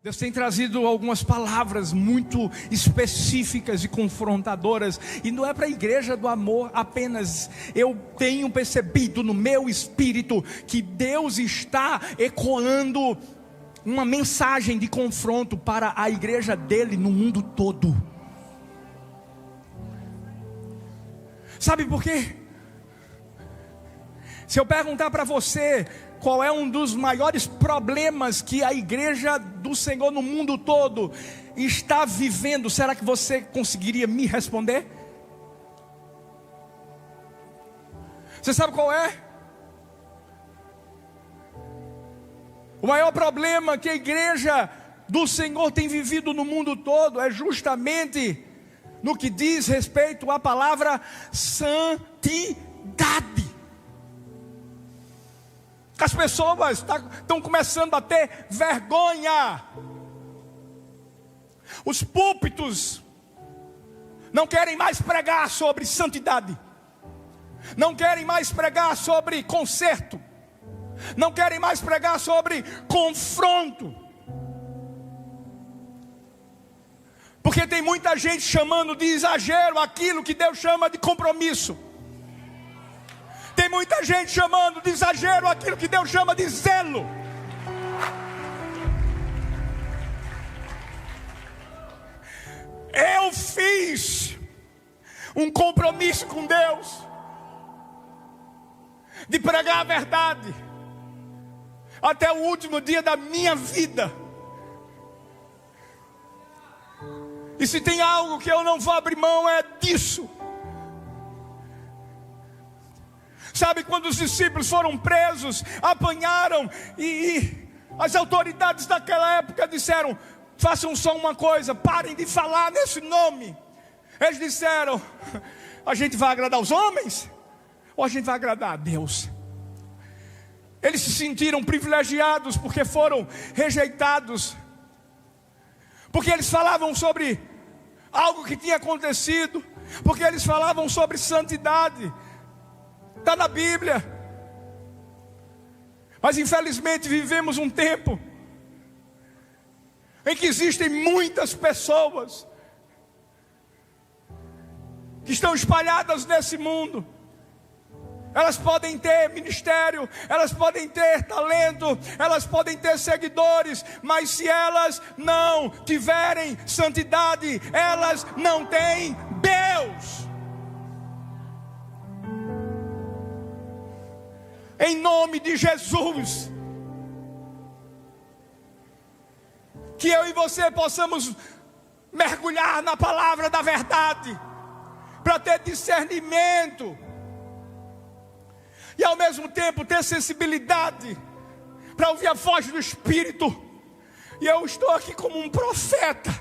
Deus tem trazido algumas palavras muito específicas e confrontadoras. E não é para a igreja do amor apenas. Eu tenho percebido no meu espírito que Deus está ecoando uma mensagem de confronto para a igreja dele no mundo todo. Sabe por quê? Se eu perguntar para você qual é um dos maiores problemas que a igreja do Senhor no mundo todo está vivendo, será que você conseguiria me responder? Você sabe qual é? O maior problema que a igreja do Senhor tem vivido no mundo todo é justamente no que diz respeito à palavra santidade. As pessoas estão começando a ter vergonha. Os púlpitos não querem mais pregar sobre santidade, não querem mais pregar sobre conserto, não querem mais pregar sobre confronto, porque tem muita gente chamando de exagero aquilo que Deus chama de compromisso. Tem muita gente chamando de exagero aquilo que Deus chama de zelo. Eu fiz um compromisso com Deus de pregar a verdade até o último dia da minha vida. E se tem algo que eu não vou abrir mão é disso. Sabe, quando os discípulos foram presos, apanharam, e as autoridades daquela época disseram: façam só uma coisa, parem de falar nesse nome. Eles disseram: a gente vai agradar os homens? Ou a gente vai agradar a Deus? Eles se sentiram privilegiados porque foram rejeitados, porque eles falavam sobre algo que tinha acontecido, porque eles falavam sobre santidade. Está na Bíblia. Mas infelizmente vivemos um tempo em que existem muitas pessoas que estão espalhadas nesse mundo. Elas podem ter ministério, elas podem ter talento, elas podem ter seguidores, mas se elas não tiverem santidade, elas não têm Deus. Em nome de Jesus, que eu e você possamos mergulhar na palavra da verdade, para ter discernimento, e ao mesmo tempo ter sensibilidade, para ouvir a voz do Espírito. E eu estou aqui como um profeta,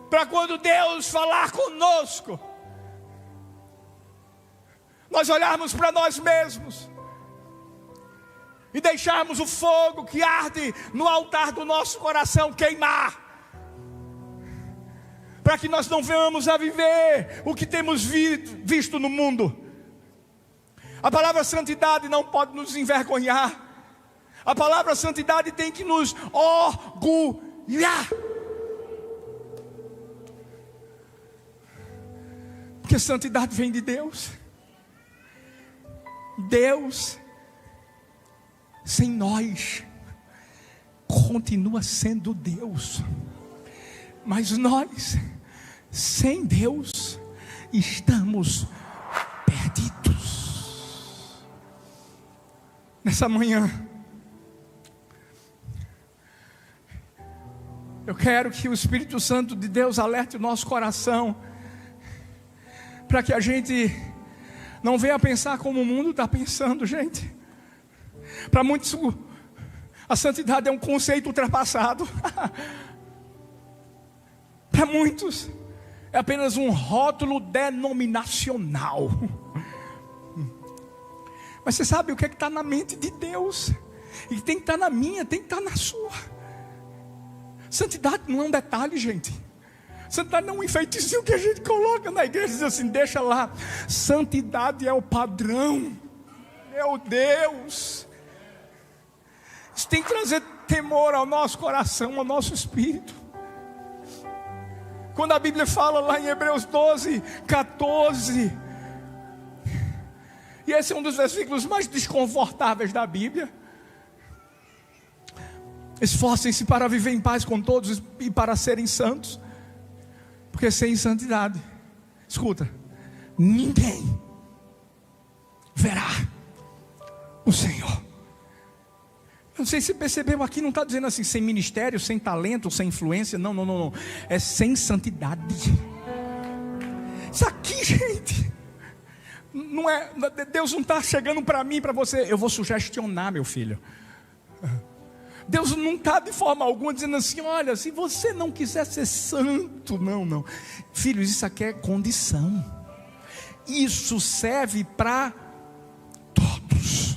para quando Deus falar conosco, nós olharmos para nós mesmos e deixarmos o fogo que arde no altar do nosso coração queimar, para que nós não venhamos a viver o que temos visto no mundo. A palavra santidade não pode nos envergonhar. A palavra santidade tem que nos orgulhar, porque santidade vem de Deus. Deus sem nós continua sendo Deus, mas nós sem Deus estamos perdidos. Nessa manhã eu quero que o Espírito Santo de Deus alerte o nosso coração, para que a gente não venha pensar como o mundo está pensando, gente. Para muitos, a santidade é um conceito ultrapassado. Para muitos, é apenas um rótulo denominacional. Mas você sabe o que é que está na mente de Deus? E que tem que estar na minha, tem que estar na sua. Santidade não é um detalhe, gente. Santidade não é um enfeitezinho que a gente coloca na igreja e diz assim: deixa lá. Santidade é o padrão. Meu Deus, isso tem que trazer temor ao nosso coração, ao nosso espírito. Quando a Bíblia fala lá em Hebreus 12, 14, e esse é um dos versículos mais desconfortáveis da Bíblia: esforcem-se para viver em paz com todos e para serem santos, porque sem santidade, escuta, ninguém verá o Senhor. Não sei se você percebeu, aqui não está dizendo assim, sem ministério, sem talento, sem influência. Não. É sem santidade. Isso aqui, gente, não é, Deus não está chegando para mim, para você, eu vou sugestionar, meu filho. Deus não está de forma alguma dizendo assim: olha, se você não quiser ser santo, não. Filhos, isso aqui é condição. Isso serve para todos.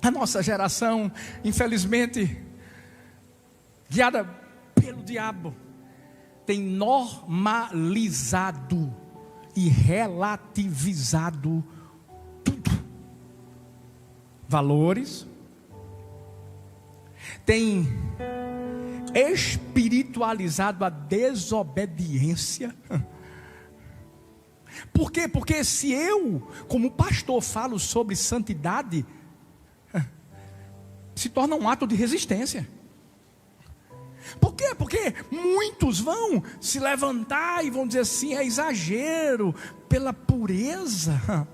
A nossa geração, infelizmente, guiada pelo diabo, tem normalizado e relativizado tudo. Valores, tem espiritualizado a desobediência. Por quê? Porque se eu, como pastor, falo sobre santidade, se torna um ato de resistência. Por quê? Porque muitos vão se levantar e vão dizer assim: é exagero pela pureza.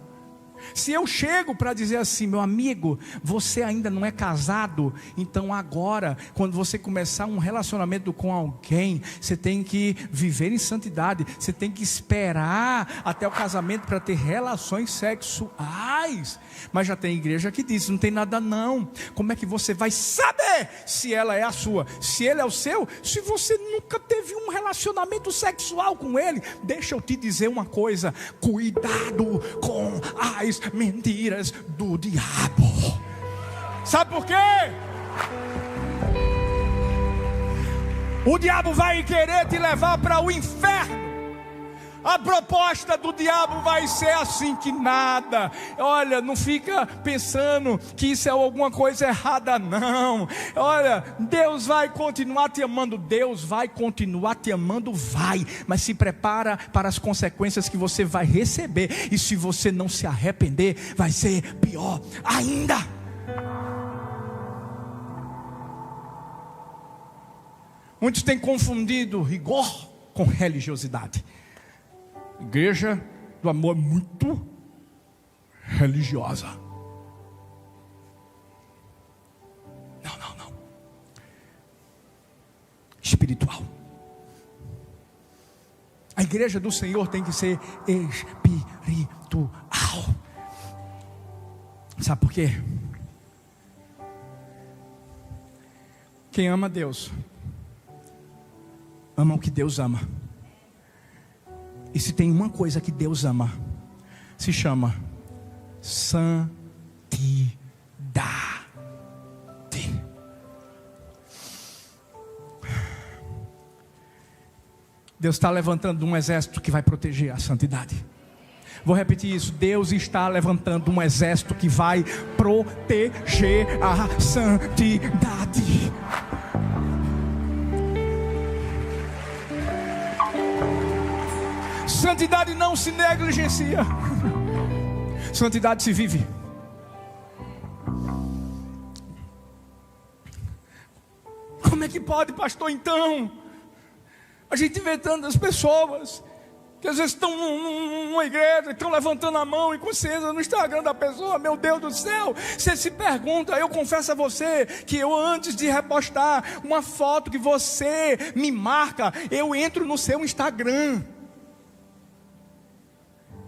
Se eu chego para dizer assim: meu amigo, você ainda não é casado, então agora, quando você começar um relacionamento com alguém, você tem que viver em santidade, você tem que esperar até o casamento para ter relações sexuais. Mas já tem igreja que diz: não tem nada não. Como é que você vai saber se ela é a sua, se ele é o seu, se você nunca teve um relacionamento sexual com ele? Deixa eu te dizer uma coisa: cuidado com as mentiras do diabo. Sabe por quê? O diabo vai querer te levar para o inferno. A proposta do diabo vai ser assim: que nada, olha, não fica pensando que isso é alguma coisa errada, não. Olha, Deus vai continuar te amando. Deus vai continuar te amando, vai. Mas se prepara para as consequências que você vai receber. E se você não se arrepender, vai ser pior ainda. Muitos têm confundido rigor com religiosidade. Igreja do amor muito religiosa. Não. Espiritual. A igreja do Senhor tem que ser espiritual. Sabe por quê? Quem ama Deus, ama o que Deus ama. E se tem uma coisa que Deus ama, se chama santidade. Deus está levantando um exército que vai proteger a santidade. Vou repetir isso: Deus está levantando um exército que vai proteger a santidade. Santidade não se negligencia. Santidade se vive. Como é que pode, pastor, então? A gente vê tantas pessoas que às vezes estão numa igreja, estão levantando a mão e consciência no Instagram da pessoa. Meu Deus do céu, você se pergunta. Eu confesso a você que eu, antes de repostar uma foto que você me marca, eu entro no seu Instagram.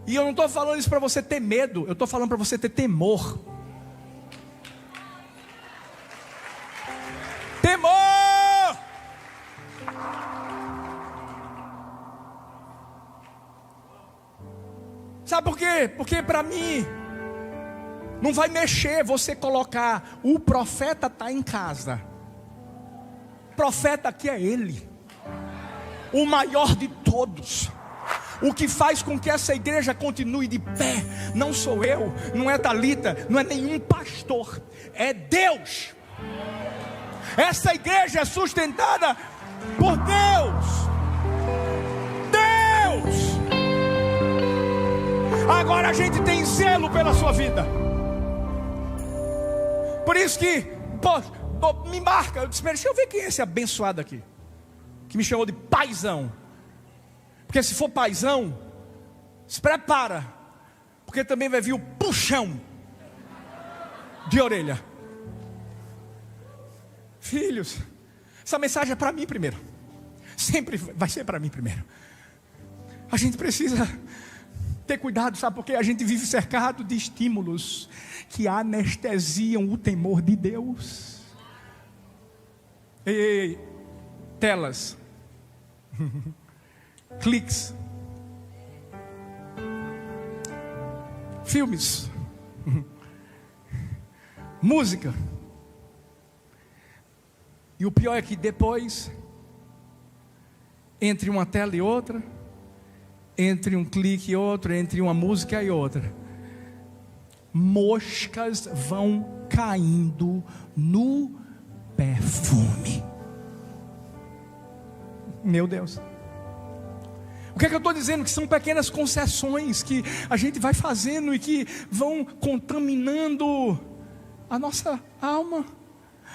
E eu não estou falando isso para você ter medo, eu estou falando para você ter temor. Temor! Sabe por quê? Porque para mim não vai mexer você colocar: o profeta está em casa. O profeta aqui é ele, o maior de todos. O que faz com que essa igreja continue de pé não sou eu, não é Thalita, não é nenhum pastor, é Deus. Essa igreja é sustentada por Deus. Deus. Agora a gente tem zelo pela sua vida. Por isso que me marca. Eu disse, deixa eu ver quem é esse abençoado aqui, que me chamou de paizão. Porque se for paizão, se prepara, porque também vai vir o puxão de orelha. Filhos, essa mensagem é para mim primeiro. Sempre vai ser para mim primeiro. A gente precisa ter cuidado, sabe? Porque a gente vive cercado de estímulos que anestesiam o temor de Deus. Ei, telas, cliques, filmes, música. E o pior é que depois, entre uma tela e outra, entre um clique e outro, entre uma música e outra, moscas vão caindo no perfume. Meu Deus. O que é que eu estou dizendo? Que são pequenas concessões que a gente vai fazendo e que vão contaminando a nossa alma,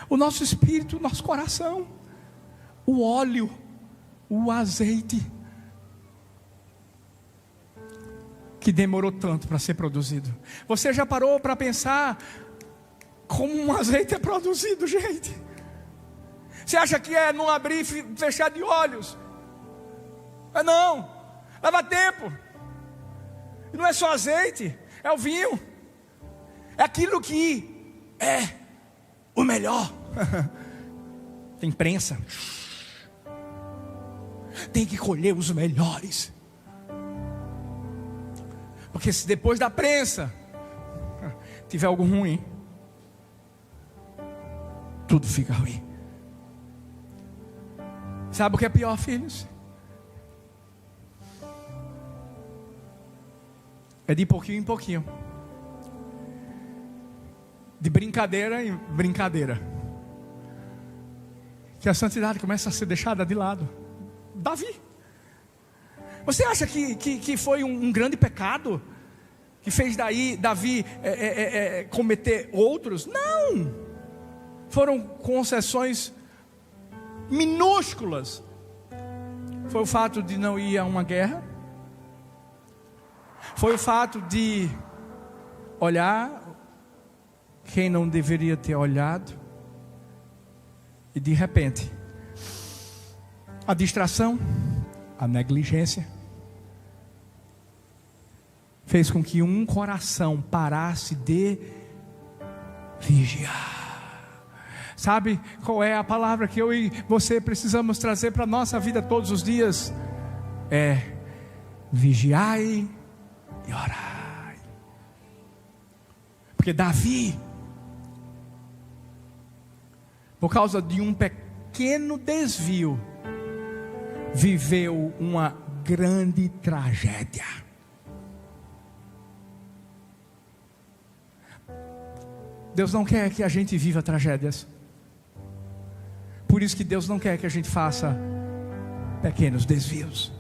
o nosso espírito, o nosso coração, o óleo, o azeite, que demorou tanto para ser produzido. Você já parou para pensar como um azeite é produzido, gente? Você acha que é não abrir e fechar de olhos? Não, leva tempo. E não é só azeite, é o vinho, é aquilo que é o melhor. Tem prensa, tem que colher os melhores. Porque se depois da prensa tiver algo ruim, tudo fica ruim. Sabe o que é pior, filhos? É de pouquinho em pouquinho, de brincadeira em brincadeira, que a santidade começa a ser deixada de lado. Davi, você acha que foi um grande pecado que fez Davi cometer outros? Não, foram concessões minúsculas. Foi o fato de não ir a uma guerra, foi o fato de olhar quem não deveria ter olhado, e de repente a distração, a negligência fez com que um coração parasse de vigiar. Sabe qual é a palavra que eu e você precisamos trazer para a nossa vida todos os dias? É vigiai e orai. Porque Davi, por causa de um pequeno desvio, viveu uma grande tragédia. Deus não quer que a gente viva tragédias. Por isso que Deus não quer que a gente faça pequenos desvios.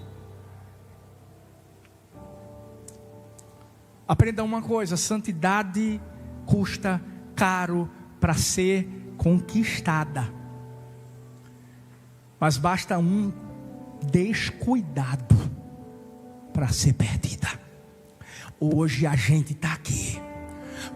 Aprenda uma coisa: santidade custa caro para ser conquistada. Mas basta um descuidado para ser perdida. Hoje a gente está aqui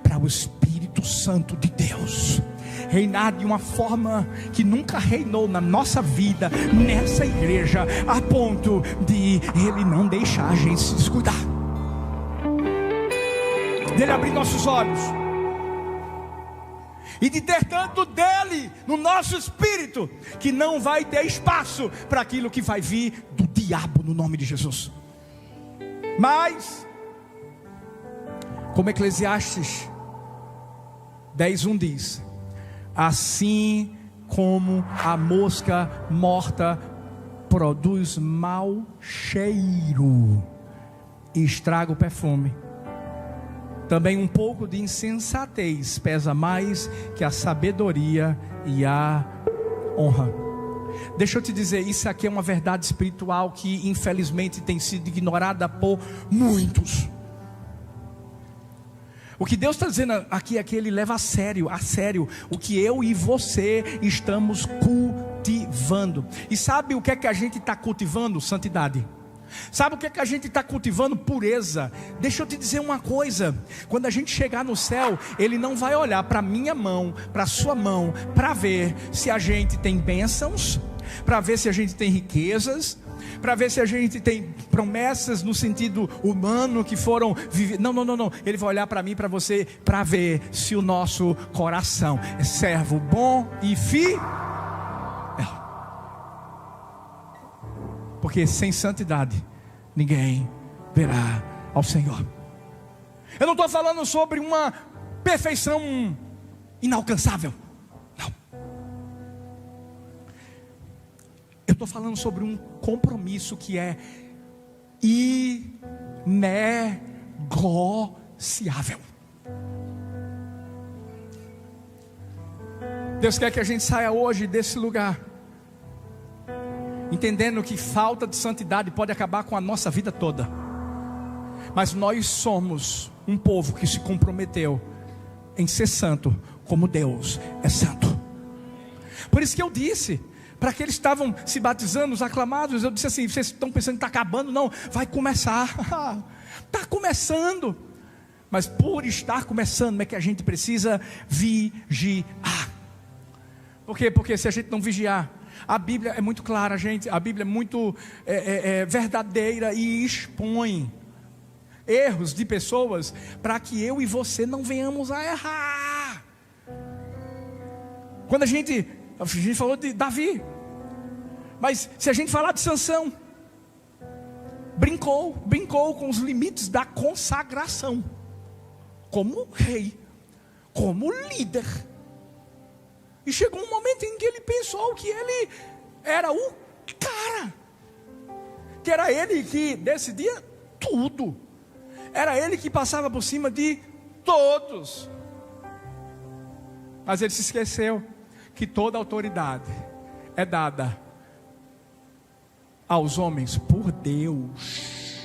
para o Espírito Santo de Deus reinar de uma forma que nunca reinou na nossa vida, nessa igreja, a ponto de Ele não deixar a gente se descuidar, dele abrir nossos olhos e de ter tanto dele no nosso espírito que não vai ter espaço para aquilo que vai vir do diabo, no nome de Jesus. Mas, como Eclesiastes 10:1 diz: assim como a mosca morta produz mau cheiro e estraga o perfume. Também um pouco de insensatez pesa mais que a sabedoria e a honra. Deixa eu te dizer, isso aqui é uma verdade espiritual que infelizmente tem sido ignorada por muitos. O que Deus está dizendo aqui é que Ele leva a sério o que eu e você estamos cultivando. E sabe o que é que a gente está cultivando? Santidade. Sabe o que é que a gente está cultivando? Pureza. Deixa eu te dizer uma coisa: quando a gente chegar no céu, Ele não vai olhar para a minha mão, para a sua mão, para ver se a gente tem bênçãos, para ver se a gente tem riquezas, para ver se a gente tem promessas no sentido humano que foram vividas. Não. Ele vai olhar para mim e para você, para ver se o nosso coração é servo bom e fiel. Porque sem santidade ninguém verá ao Senhor. Eu não estou falando sobre uma perfeição inalcançável. Não. Eu estou falando sobre um compromisso que é inegociável. Deus quer que a gente saia hoje desse lugar entendendo que falta de santidade pode acabar com a nossa vida toda. Mas nós somos um povo que se comprometeu em ser santo como Deus é santo. Por isso que eu disse para aqueles que estavam se batizando, os aclamados, eu disse assim: vocês estão pensando que está acabando? Não, vai começar. Está começando. Mas por estar começando é que a gente precisa vigiar. Por quê? Porque se a gente não vigiar, a Bíblia é muito clara, gente. A Bíblia é muito verdadeira e expõe erros de pessoas para que eu e você não venhamos a errar. Quando a gente falou de Davi, mas se a gente falar de Sansão, brincou com os limites da consagração, como rei, como líder. E chegou um momento em que ele pensou que ele era o cara, que era ele que decidia tudo, era ele que passava por cima de todos. Mas ele se esqueceu que toda autoridade é dada aos homens por Deus.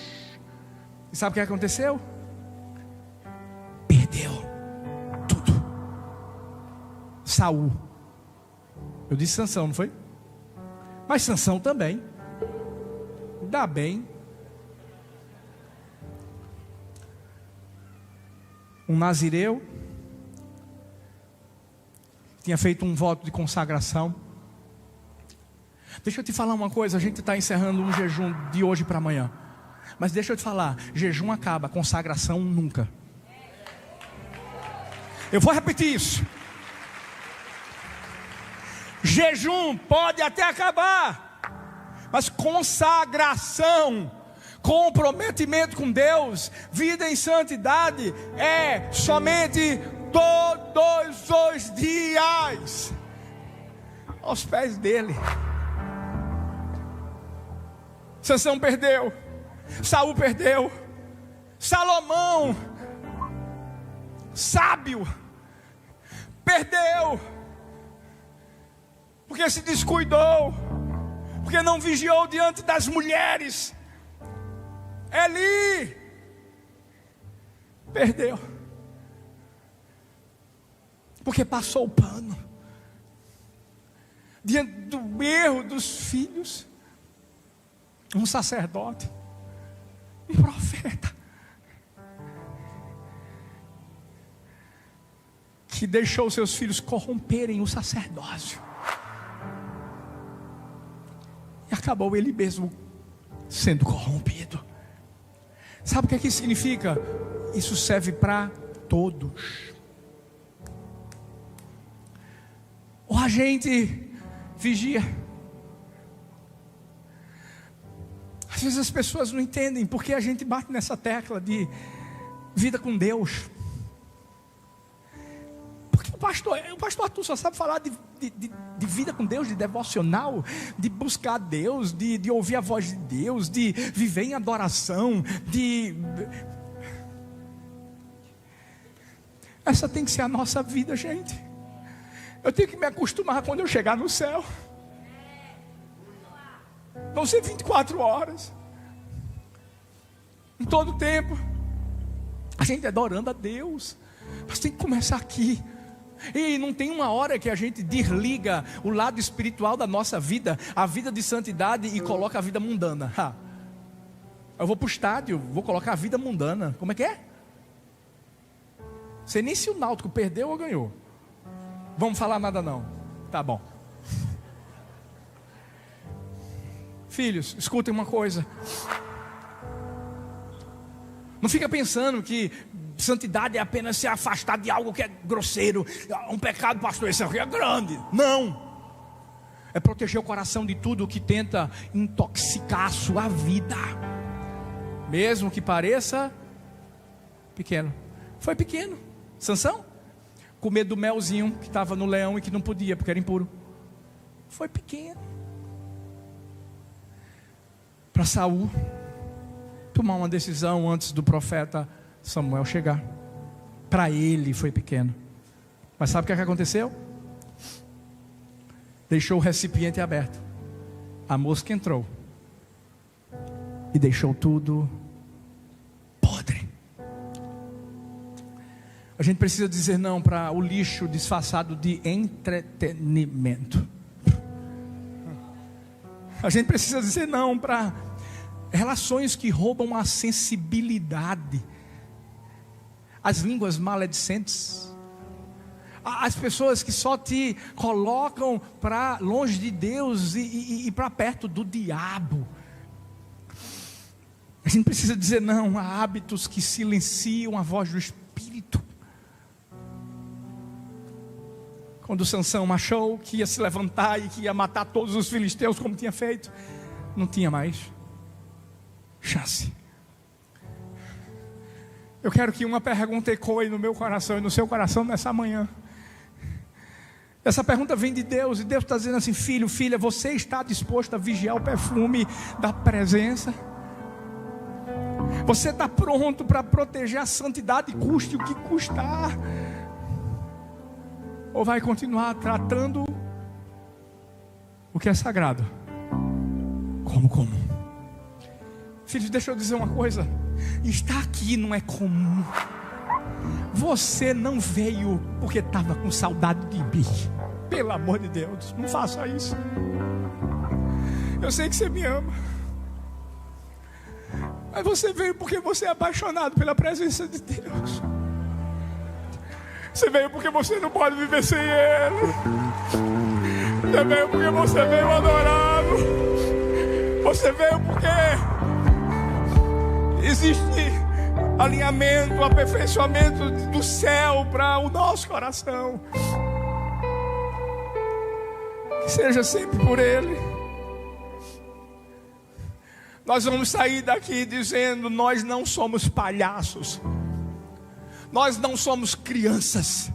E sabe o que aconteceu? Perdeu tudo. Saul. Eu disse Sansão, não foi? Mas Sansão também. Ainda bem. Um nazireu tinha feito um voto de consagração. Deixa eu te falar uma coisa. A gente está encerrando um jejum de hoje para amanhã. Mas deixa eu te falar, jejum acaba, consagração nunca. Eu vou repetir isso. Jejum pode até acabar, mas consagração, comprometimento com Deus, vida em santidade é somente todos os dias aos pés dele. Sansão perdeu, Saul perdeu, Salomão, sábio, perdeu, porque se descuidou, porque não vigiou diante das mulheres. Eli perdeu, porque passou o pano diante do erro dos filhos. Um sacerdote, um profeta, que deixou seus filhos corromperem o sacerdócio, e acabou ele mesmo sendo corrompido. Sabe o que é que isso significa? Isso serve para todos. Ou a gente vigia. Às vezes as pessoas não entendem porque a gente bate nessa tecla de vida com Deus. Porque o o pastor Arthur só sabe falar de vida com Deus, de devocional, de buscar Deus, de ouvir a voz de Deus, de viver em adoração, Essa tem que ser a nossa vida, gente. Eu tenho que me acostumar quando eu chegar no céu. Vão ser 24 horas. Em todo tempo. A gente adorando a Deus. Mas tem que começar aqui. E não tem uma hora que a gente desliga o lado espiritual da nossa vida, a vida de santidade, e coloca a vida mundana. Eu vou para o estádio, vou colocar a vida mundana. Como é que é? Sei nem se o Náutico perdeu ou ganhou. Vamos falar nada não. Tá bom. Filhos, escutem uma coisa. Não fica pensando que santidade é apenas se afastar de algo que é grosseiro. Um pecado, pastor, esse aqui é grande. Não. É proteger o coração de tudo que tenta intoxicar a sua vida, mesmo que pareça pequeno. Foi pequeno. Sansão, com medo do melzinho que estava no leão e que não podia porque era impuro. Foi pequeno. Para Saul tomar uma decisão antes do profeta Samuel chegar. Para ele foi pequeno. Mas sabe o que aconteceu? Deixou o recipiente aberto. A mosca entrou e deixou tudo podre. A gente precisa dizer não para o lixo disfarçado de entretenimento. A gente precisa dizer não para relações que roubam a sensibilidade, as línguas maledicentes, as pessoas que só te colocam para longe de Deus e para perto do diabo. A gente precisa dizer não a hábitos que silenciam a voz do Espírito. Quando Sansão achou que ia se levantar e que ia matar todos os filisteus como tinha feito, não tinha mais chance. Eu quero que uma pergunta ecoe no meu coração e no seu coração nessa manhã. Essa pergunta vem de Deus, e Deus está dizendo assim: filho, filha, você está disposto a vigiar o perfume da presença? Você está pronto para proteger a santidade, custe o que custar? Ou vai continuar tratando o que é sagrado como comum? Filhos, deixa eu dizer uma coisa. Estar aqui não é comum. Você não veio porque estava com saudade de mim. Pelo amor de Deus, não faça isso. Eu sei que você me ama, mas você veio porque você é apaixonado pela presença de Deus. Você veio porque você não pode viver sem Ele. Você veio porque você veio adorá-lo. Você veio porque existe alinhamento, aperfeiçoamento do céu para o nosso coração. Que seja sempre por Ele. Nós vamos sair daqui dizendo: nós não somos palhaços. Nós não somos crianças.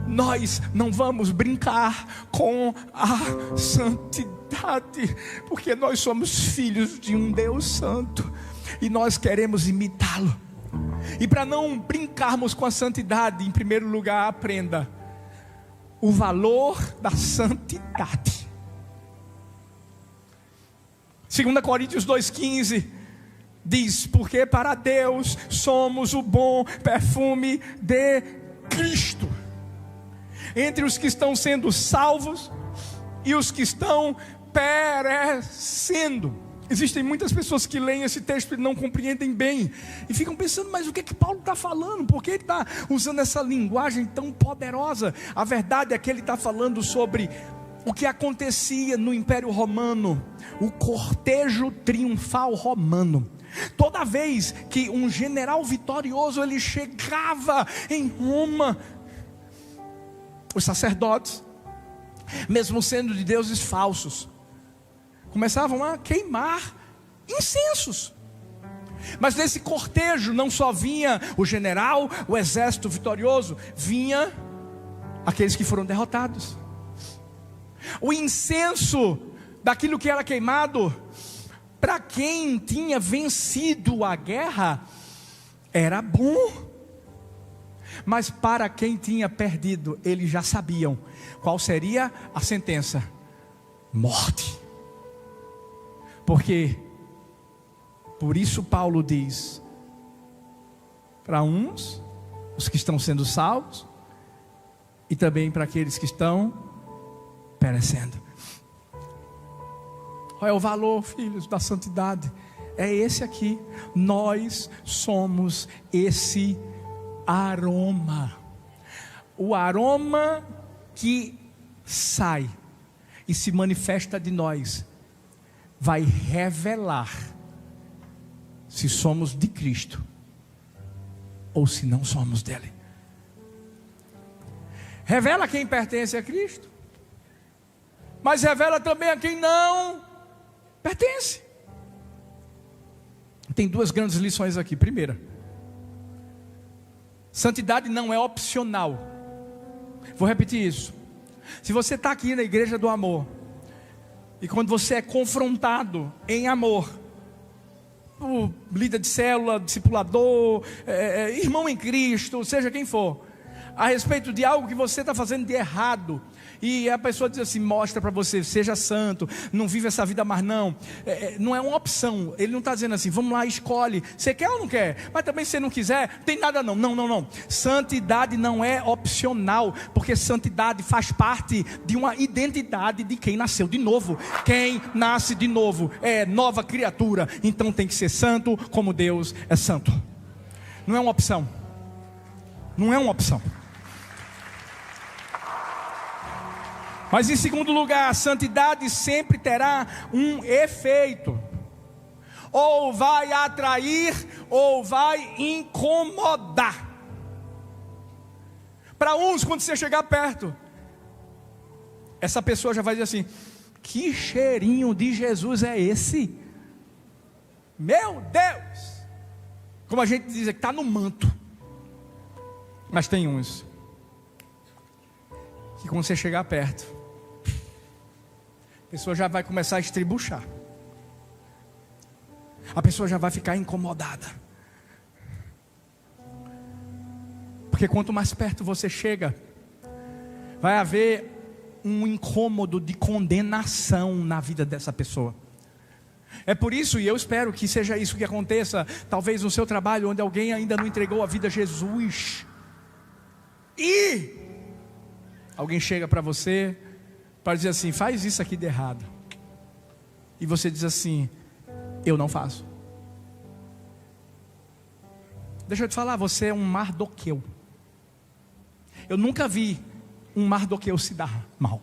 Nós não vamos brincar com a santidade, porque nós somos filhos de um Deus santo e nós queremos imitá-lo. E para não brincarmos com a santidade, em primeiro lugar, aprenda o valor da santidade. 2 Coríntios 2,15 diz: porque para Deus somos o bom perfume de Cristo entre os que estão sendo salvos e os que estão perecendo. Existem muitas pessoas que leem esse texto e não compreendem bem e ficam pensando: mas o que é que Paulo está falando? Por que ele está usando essa linguagem tão poderosa? A verdade é que ele está falando sobre o que acontecia no Império Romano, o cortejo triunfal romano. Toda vez que um general vitorioso ele chegava em Roma, os sacerdotes, mesmo sendo de deuses falsos, começavam a queimar incensos. Mas nesse cortejo não só vinha o general, o exército vitorioso, vinha aqueles que foram derrotados. O incenso daquilo que era queimado, para quem tinha vencido a guerra, era bom. Mas para quem tinha perdido, eles já sabiam qual seria a sentença: morte. Porque, por isso Paulo diz, para uns, os que estão sendo salvos, e também para aqueles que estão perecendo. Qual é o valor, filhos, da santidade? É esse aqui. Nós somos esse aroma. O aroma que sai e se manifesta de nós vai revelar se somos de Cristo ou se não somos dele. Revela quem pertence a Cristo, mas revela também a quem não pertence. Tem duas grandes lições aqui. Primeira, santidade não é opcional. Vou repetir isso. Se você está aqui na igreja do amor, e quando você é confrontado em amor, o líder de célula, discipulador, irmão em Cristo, seja quem for, a respeito de algo que você está fazendo de errado, e a pessoa diz assim, mostra para você, seja santo, não vive essa vida mais não, não é uma opção. Ele não está dizendo assim, vamos lá, escolhe, você quer ou não quer, mas também se você não quiser, tem nada não, não, santidade não é opcional, porque santidade faz parte de uma identidade de quem nasceu de novo. Quem nasce de novo é nova criatura, então tem que ser santo como Deus é santo. Não é uma opção, não é uma opção. Mas em segundo lugar, a santidade sempre terá um efeito. Ou vai atrair, ou vai incomodar. Para uns, quando você chegar perto, essa pessoa já vai dizer assim, que cheirinho de Jesus é esse? Meu Deus! Como a gente diz, que está no manto. Mas tem uns que quando você chegar perto, a pessoa já vai começar a estribuchar. A pessoa já vai ficar incomodada. Porque quanto mais perto você chega, vai haver um incômodo de condenação na vida dessa pessoa. É por isso, e eu espero que seja isso que aconteça, talvez no seu trabalho, onde alguém ainda não entregou a vida a Jesus, e alguém chega para você para dizer assim, faz isso aqui de errado, e você diz assim, eu não faço. Deixa eu te falar, você é um Mardoqueu. Eu nunca vi um Mardoqueu se dar mal.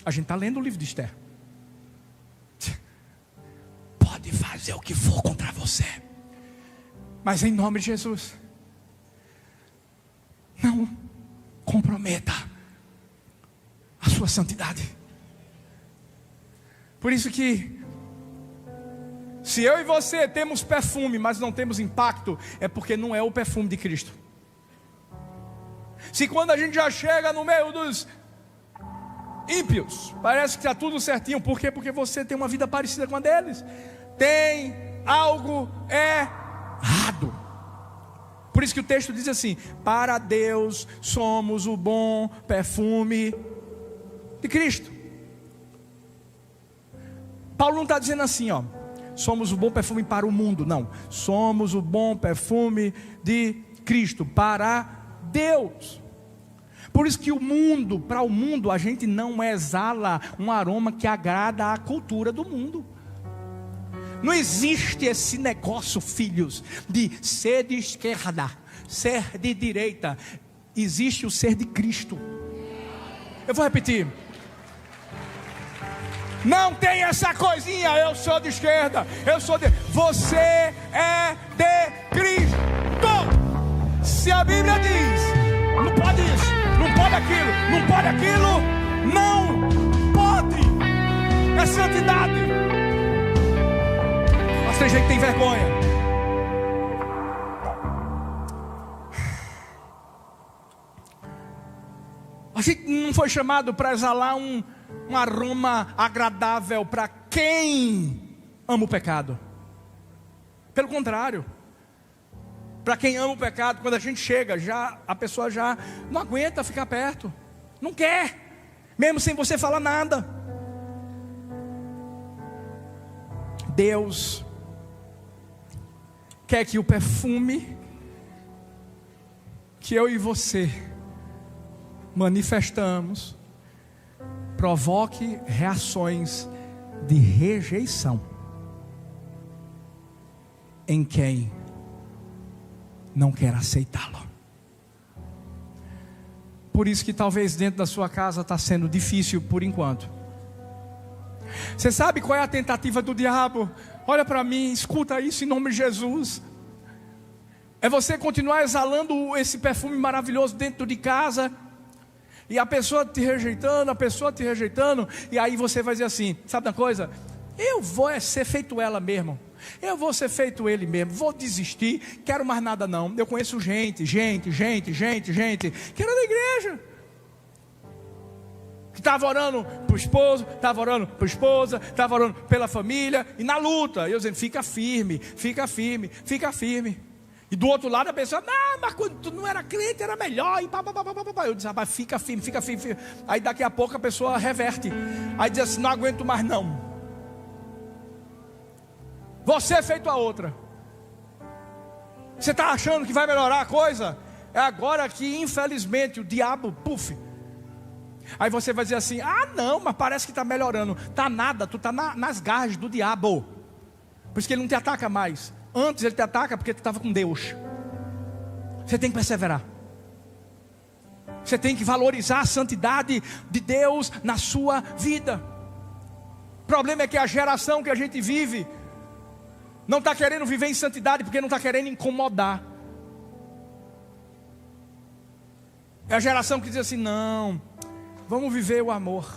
A gente está lendo o livro de Esther. Pode fazer o que for contra você, mas em nome de Jesus, não comprometa a sua santidade. Por isso que, se eu e você temos perfume, mas não temos impacto, é porque não é o perfume de Cristo. Se quando a gente já chega no meio dos ímpios, parece que está tudo certinho, por quê? Porque você tem uma vida parecida com a deles. Tem algo errado. Por isso que o texto diz assim, para Deus somos o bom perfume de Cristo. Paulo não está dizendo assim, ó, somos o bom perfume para o mundo. Não, somos o bom perfume de Cristo para Deus. Por isso que para o mundo a gente não exala um aroma que agrada à cultura do mundo. Não existe esse negócio, filhos, de ser de esquerda, ser de direita. Existe o ser de Cristo. Eu vou repetir. Não tem essa coisinha, eu sou de esquerda, eu sou de... Você é de Cristo. Se a Bíblia diz, não pode isso, não pode aquilo, não pode aquilo, não pode. É santidade. Mas tem gente que tem vergonha. A gente não foi chamado para exalar um aroma agradável para quem ama o pecado. Pelo contrário, para quem ama o pecado, quando a gente chega, a pessoa já não aguenta ficar perto, não quer, mesmo sem você falar nada. Deus quer que o perfume que eu e você manifestamos provoque reações de rejeição em quem não quer aceitá-lo. Por isso que talvez dentro da sua casa está sendo difícil por enquanto. Você sabe qual é a tentativa do diabo? Olha para mim, escuta isso em nome de Jesus. É você continuar exalando esse perfume maravilhoso dentro de casa, e a pessoa te rejeitando, e aí você vai dizer assim, sabe uma coisa? Eu vou ser feito ela mesmo, eu vou ser feito ele mesmo, vou desistir, quero mais nada não. Eu conheço gente, que era da igreja, que estava orando para o esposo, estava orando para a esposa, estava orando pela família, e na luta, eu dizendo, fica firme. E do outro lado a pessoa, não, mas quando tu não era crente era melhor, e pá. Eu disse, rapaz, fica firme. Aí daqui a pouco a pessoa reverte, aí diz assim, não aguento mais não. Você é feito a outra. Você está achando que vai melhorar a coisa? É agora que infelizmente o diabo, aí você vai dizer assim, não, mas parece que está melhorando. Está nada, tu está nas garras do diabo. Por isso que ele não te ataca mais. Antes ele te ataca porque tu estava com Deus. Você tem que perseverar. Você tem que valorizar a santidade de Deus na sua vida. O problema é que a geração que a gente vive não está querendo viver em santidade porque não está querendo incomodar. É a geração que diz assim, não, vamos viver o amor.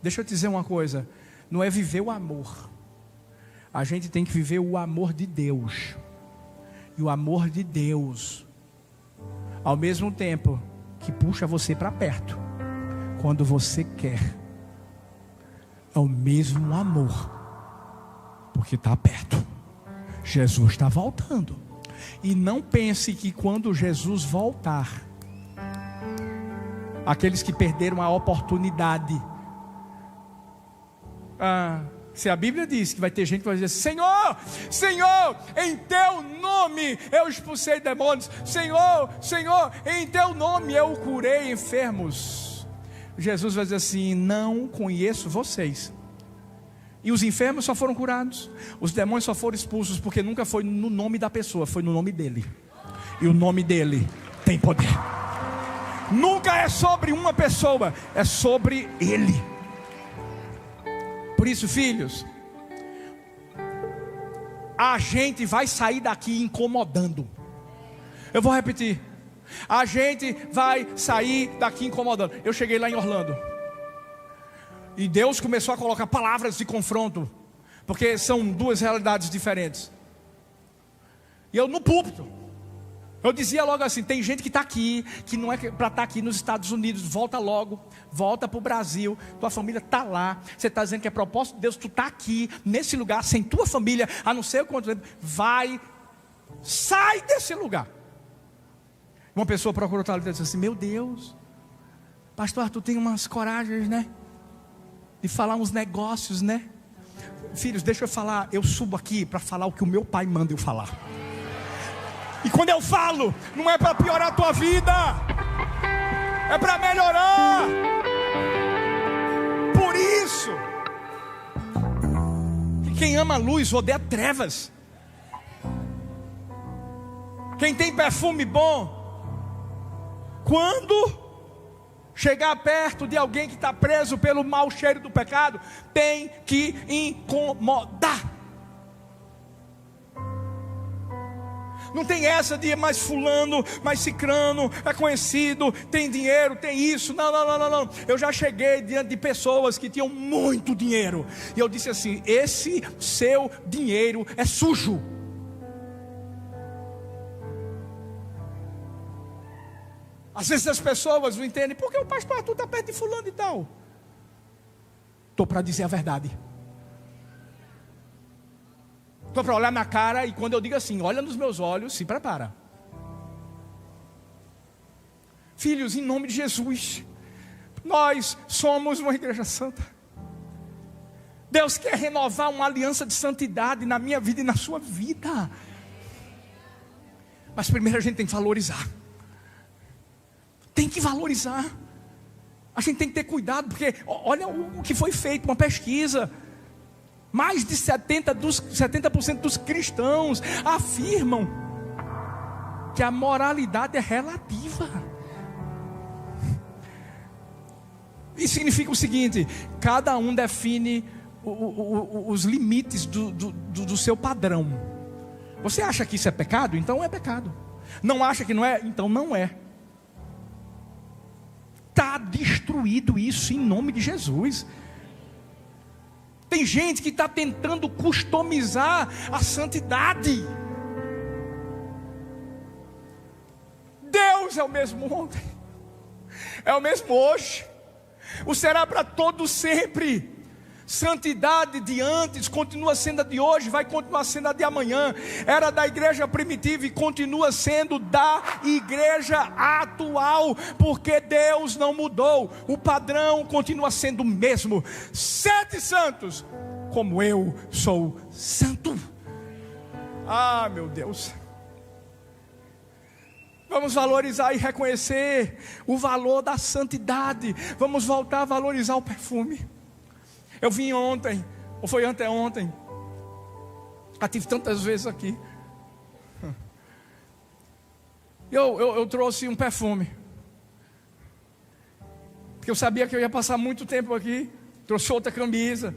Deixa eu te dizer uma coisa, não é viver o amor. A gente tem que viver o amor de Deus. E o amor de Deus, ao mesmo tempo que puxa você para perto, quando você quer, é o mesmo amor, porque está perto. Jesus está voltando. E não pense que quando Jesus voltar, aqueles que perderam a oportunidade, se a Bíblia diz que vai ter gente que vai dizer, Senhor, em teu nome eu expulsei demônios, Senhor, em teu nome eu curei enfermos. Jesus vai dizer assim, não conheço vocês. E os enfermos só foram curados, os demônios só foram expulsos, porque nunca foi no nome da pessoa, foi no nome dele. E o nome dele tem poder. Nunca é sobre uma pessoa, é sobre ele. Por isso, filhos, a gente vai sair daqui incomodando. Eu vou repetir, a gente vai sair daqui incomodando. Eu cheguei lá em Orlando, e Deus começou a colocar palavras de confronto, porque são duas realidades diferentes. E eu no púlpito, eu dizia logo assim, tem gente que está aqui, que não é para estar aqui nos Estados Unidos, volta logo, volta para o Brasil, tua família está lá, você está dizendo que é propósito de Deus, tu está aqui, nesse lugar, sem tua família, a não ser quanto tempo, sai desse lugar. Uma pessoa procurou estar ali e disse assim, meu Deus, pastor Arthur tem umas coragens, né, de falar uns negócios, né, filhos, deixa eu falar, eu subo aqui para falar o que o meu pai manda eu falar. E quando eu falo, não é para piorar a tua vida, é para melhorar. Por isso que quem ama a luz odeia trevas. Quem tem perfume bom, quando chegar perto de alguém que está preso pelo mau cheiro do pecado, tem que incomodar. Não tem essa de mais fulano, mais cicrano, é conhecido, tem dinheiro, tem isso. Não. Eu já cheguei diante de pessoas que tinham muito dinheiro, e eu disse assim, esse seu dinheiro é sujo. Às vezes as pessoas não entendem, por que o pastor Arthur está perto de fulano e tal? Estou para dizer a verdade. Estou para olhar na cara, e quando eu digo assim, olha nos meus olhos, se prepara. Filhos, em nome de Jesus, nós somos uma igreja santa. Deus quer renovar uma aliança de santidade na minha vida e na sua vida. Mas primeiro a gente tem que valorizar. Tem que valorizar. A gente tem que ter cuidado, porque olha o que foi feito, uma pesquisa. Mais de 70% dos cristãos afirmam que a moralidade é relativa. Isso significa o seguinte: cada um define os limites do seu padrão. Você acha que isso é pecado? Então é pecado. Não acha que não é? Então não é. Está destruído isso em nome de Jesus. Tem gente que está tentando customizar a santidade. Deus é o mesmo ontem, é o mesmo hoje, o será para todos sempre. Santidade de antes continua sendo a de hoje, vai continuar sendo a de amanhã. Era da igreja primitiva e continua sendo da igreja atual, porque Deus não mudou, o padrão continua sendo o mesmo. Sede santos, como eu sou santo. Ah, meu Deus. Vamos valorizar e reconhecer o valor da santidade. Vamos voltar a valorizar o perfume. Eu vim ontem, ou foi anteontem, já tive tantas vezes aqui. Eu trouxe um perfume, porque eu sabia que eu ia passar muito tempo aqui. Trouxe outra camisa,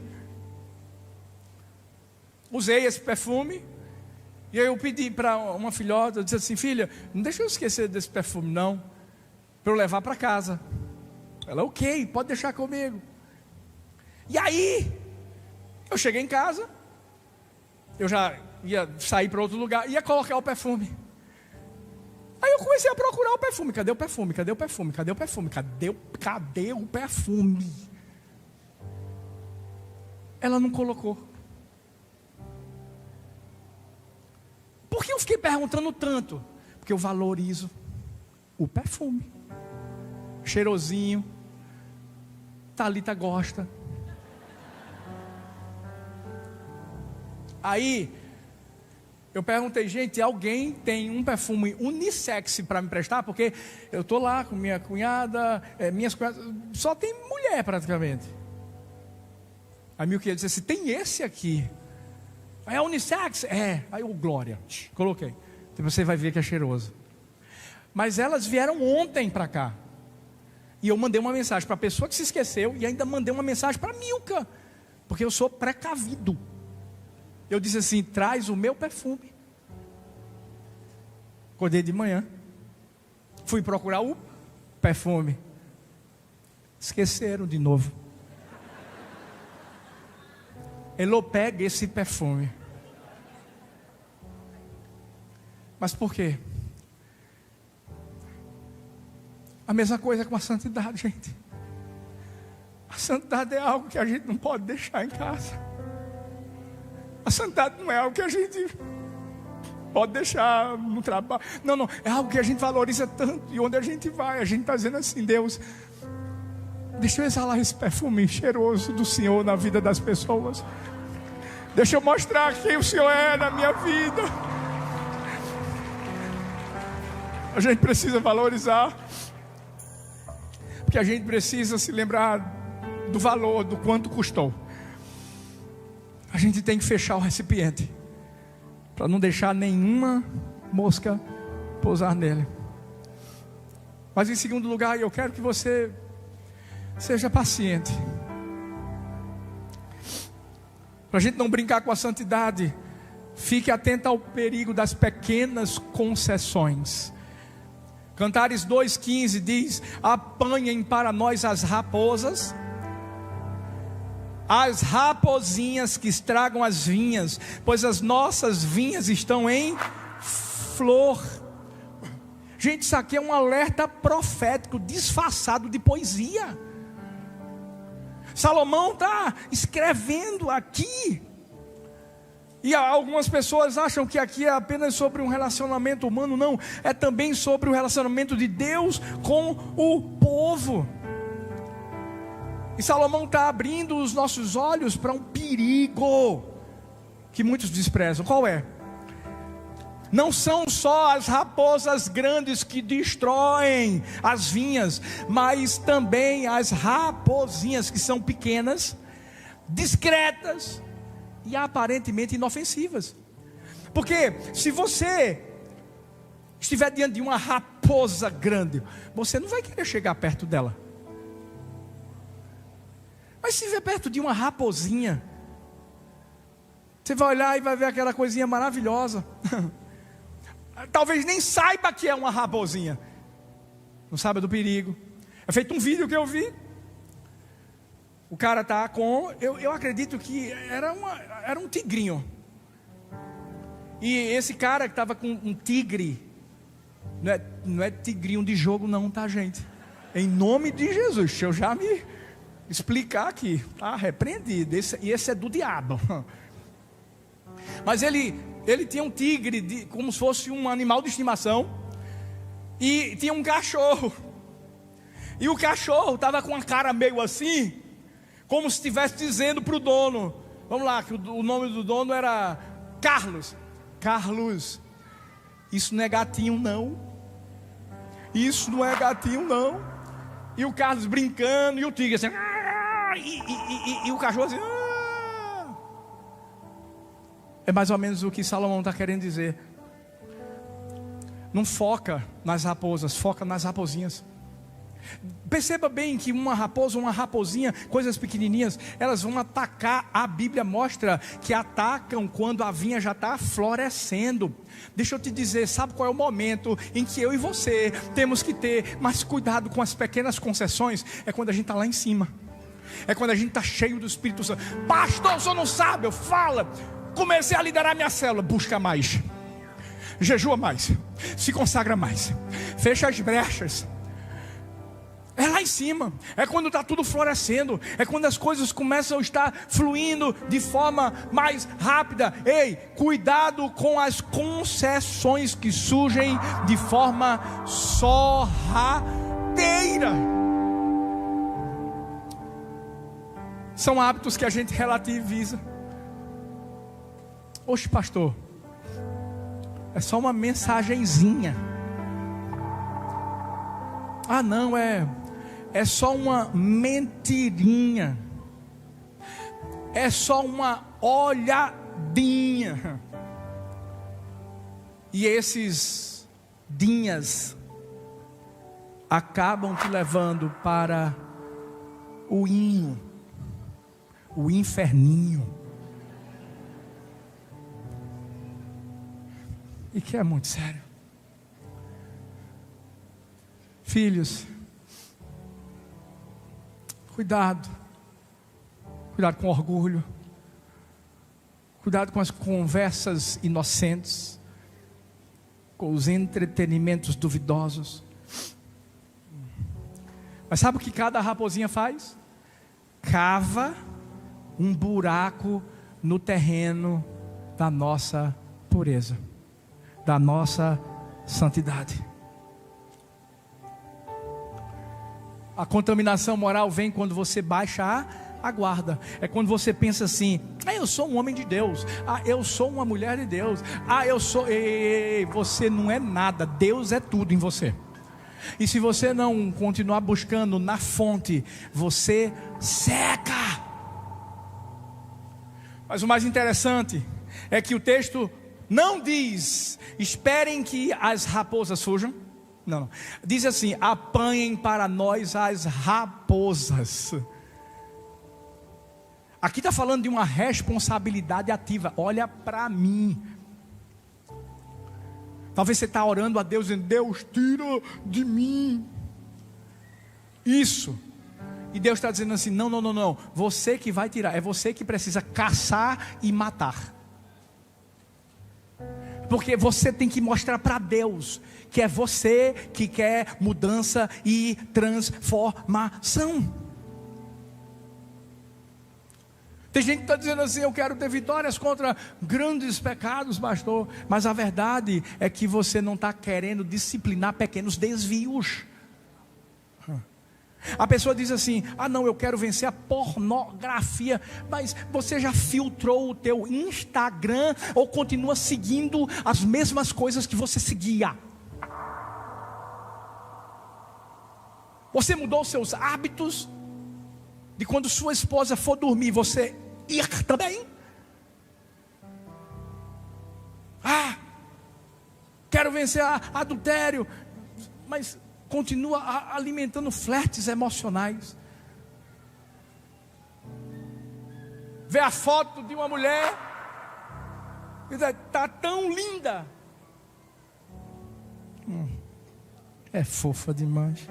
usei esse perfume, e aí eu pedi para uma filhota, eu disse assim: filha, não deixa eu esquecer desse perfume não, para eu levar para casa. Ela: ok, pode deixar comigo. E aí, eu cheguei em casa, eu já ia sair para outro lugar, ia colocar o perfume. Aí eu comecei a procurar o perfume. Cadê o perfume? Cadê o perfume? Cadê o perfume? Cadê o perfume? Ela não colocou. Por que eu fiquei perguntando tanto? Porque eu valorizo o perfume. Cheirosinho. Thalita gosta. Aí, eu perguntei: gente, alguém tem um perfume unissex para me prestar? Porque eu estou lá com minha cunhada, minhas cunhadas, só tem mulher praticamente. Aí meu querido disse assim: tem esse aqui. É unissex? É. Aí eu: glória, coloquei. Então você vai ver que é cheiroso. Mas elas vieram ontem para cá. E eu mandei uma mensagem para a pessoa que se esqueceu, e ainda mandei uma mensagem para a Milka, porque eu sou precavido. Eu disse assim: traz o meu perfume. Acordei de manhã, fui procurar o perfume, esqueceram de novo. Elô, pega esse perfume. Mas por quê? A mesma coisa com a santidade, gente. A santidade é algo que a gente não pode deixar em casa. A santidade não é algo que a gente pode deixar no trabalho. Não, é algo que a gente valoriza tanto. E onde a gente vai, a gente está dizendo assim: Deus, deixa eu exalar esse perfume cheiroso do Senhor na vida das pessoas. Deixa eu mostrar quem o Senhor é na minha vida. A gente precisa valorizar, porque a gente precisa se lembrar do valor, do quanto custou. A gente tem que fechar o recipiente, para não deixar nenhuma mosca pousar nele. Mas em segundo lugar, eu quero que você seja paciente, para a gente não brincar com a santidade. Fique atento ao perigo das pequenas concessões. Cantares 2,15 diz: apanhem para nós as raposas, as rapozinhas que estragam as vinhas, pois as nossas vinhas estão em flor. Gente, isso aqui é um alerta profético disfarçado de poesia. Salomão está escrevendo aqui. E algumas pessoas acham que aqui é apenas sobre um relacionamento humano. Não, é também sobre o relacionamento de Deus com o povo. E Salomão está abrindo os nossos olhos para um perigo que muitos desprezam. Qual é? Não são só as raposas grandes que destroem as vinhas, mas também as raposinhas que são pequenas, discretas e aparentemente inofensivas. Porque se você estiver diante de uma raposa grande, você não vai querer chegar perto dela. Mas se estiver perto de uma raposinha, você vai olhar e vai ver aquela coisinha maravilhosa. Talvez nem saiba que é uma raposinha. Não sabe do perigo. É feito um vídeo que eu vi. O cara está com... Eu acredito que era um tigrinho. E esse cara que estava com um tigre. Não é tigrinho de jogo não, tá, gente? Em nome de Jesus. Deixa eu já me explicar aqui. Tá repreendido. E esse é do diabo. Mas ele tinha um tigre, como se fosse um animal de estimação. E tinha um cachorro. E o cachorro estava com a cara meio assim, como se estivesse dizendo para o dono. Vamos lá, que o nome do dono era Carlos. Carlos, isso não é gatinho não. Isso não é gatinho não. E o Carlos brincando, e o tigre assim. E o cachorro assim. É mais ou menos o que Salomão está querendo dizer. Não foca nas raposas, foca nas raposinhas. Perceba bem que uma raposa, uma raposinha, coisas pequenininhas, elas vão atacar. A Bíblia mostra que atacam quando a vinha já está florescendo. Deixa eu te dizer, sabe qual é o momento em que eu e você temos que ter mais cuidado com as pequenas concessões? É quando a gente está lá em cima. É quando a gente está cheio do Espírito Santo. Pastor, o senhor não sabe, eu falo. Comecei a liderar minha célula. Busca mais, jejua mais, se consagra mais, fecha as brechas. É lá em cima. É quando está tudo florescendo. É quando as coisas começam a estar fluindo de forma mais rápida. Ei, cuidado com as concessões que surgem de forma sorrateira. São hábitos que a gente relativiza. Oxe, pastor, é só uma mensagenzinha. Ah, não, é só uma mentirinha. É só uma olhadinha. E esses dinhas acabam te levando para o inferninho. E que é muito sério. Filhos, cuidado com orgulho, cuidado com as conversas inocentes, com os entretenimentos duvidosos. Mas sabe o que cada raposinha faz? Cava um buraco no terreno da nossa pureza, da nossa santidade. A contaminação moral vem quando você baixa a guarda. É quando você pensa assim: eu sou um homem de Deus, eu sou uma mulher de Deus, eu sou... Ei, você não é nada, Deus é tudo em você. E se você não continuar buscando na fonte, você seca. Mas o mais interessante é que o texto não diz: esperem que as raposas fujam. Não. Diz assim: apanhem para nós as raposas. Aqui está falando de uma responsabilidade ativa. Olha para mim. Talvez você está orando a Deus dizendo: Deus, tira de mim isso. E Deus está dizendo assim: não. Você que vai tirar. É você que precisa caçar e matar. Porque você tem que mostrar para Deus que é você que quer mudança e transformação. Tem gente que está dizendo assim: eu quero ter vitórias contra grandes pecados, pastor. Mas a verdade é que você não está querendo disciplinar pequenos desvios. A pessoa diz assim: ah não, eu quero vencer a pornografia. Mas você já filtrou o teu Instagram ou continua seguindo as mesmas coisas que você seguia? Você mudou os seus hábitos de quando sua esposa for dormir, você ir também? Ah, quero vencer adultério, mas continua alimentando flertes emocionais. Vê a foto de uma mulher e diz: está tão linda. É fofa demais.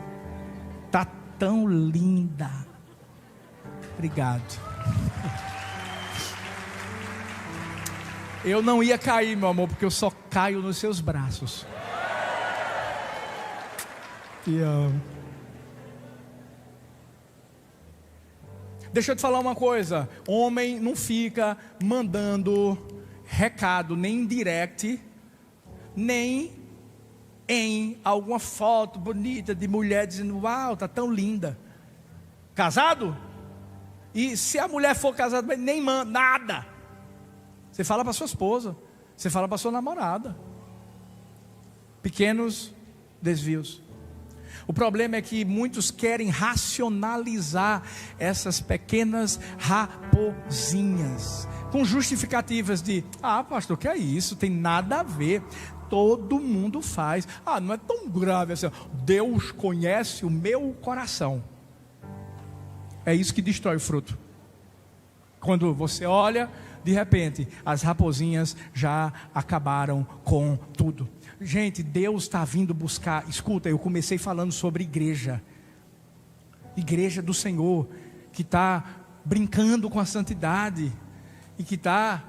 Está tão linda. Obrigado. Eu não ia cair, meu amor, porque eu só caio nos seus braços. Te amo. Deixa eu te falar uma coisa: homem não fica mandando recado, nem em direct, nem em alguma foto bonita de mulher dizendo: uau, tá tão linda. Casado? E se a mulher for casada, nem manda nada. Você fala para sua esposa, você fala para sua namorada. Pequenos desvios. O problema é que muitos querem racionalizar essas pequenas raposinhas com justificativas de: ah, pastor, que é isso? Tem nada a ver. Todo mundo faz. Ah, não é tão grave assim. Deus conhece o meu coração. É isso que destrói o fruto. Quando você olha, de repente, as raposinhas já acabaram com tudo. Gente, Deus está vindo buscar. Escuta, eu comecei falando sobre igreja. Igreja do Senhor, que está brincando com a santidade e que está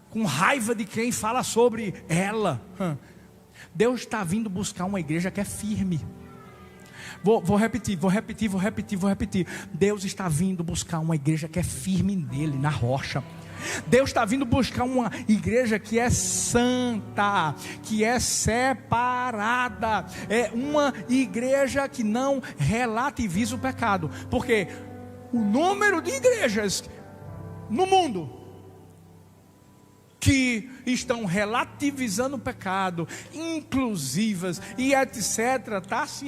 com raiva de quem fala sobre ela. Deus está vindo buscar uma igreja que é firme. Vou repetir. Deus está vindo buscar uma igreja que é firme nele, na rocha. Deus está vindo buscar uma igreja que é santa, que é separada. É uma igreja que não relativiza o pecado. Porque o número de igrejas no mundo que estão relativizando o pecado, inclusivas e etc, está assim,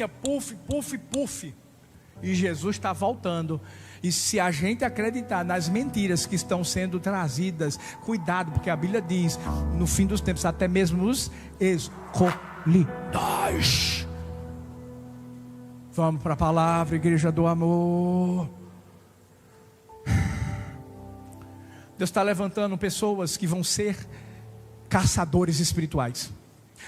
puff. E Jesus está voltando. E se a gente acreditar nas mentiras que estão sendo trazidas, cuidado, porque a Bíblia diz: no fim dos tempos, até mesmo os escolhidos. Vamos para a palavra, igreja do amor. Deus está levantando pessoas que vão ser caçadores espirituais.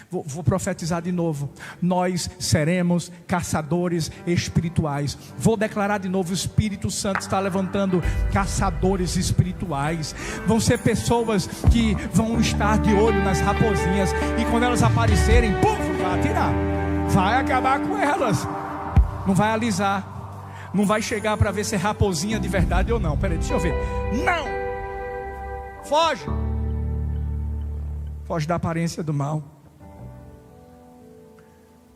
Vou profetizar de novo: nós seremos caçadores espirituais. Vou declarar de novo: o Espírito Santo está levantando caçadores espirituais. Vão ser pessoas que vão estar de olho nas raposinhas, e quando elas aparecerem, vai atirar, vai acabar com elas. Não vai alisar, não vai chegar para ver se é raposinha de verdade ou não. Peraí, deixa eu ver. Não, foge da aparência do mal.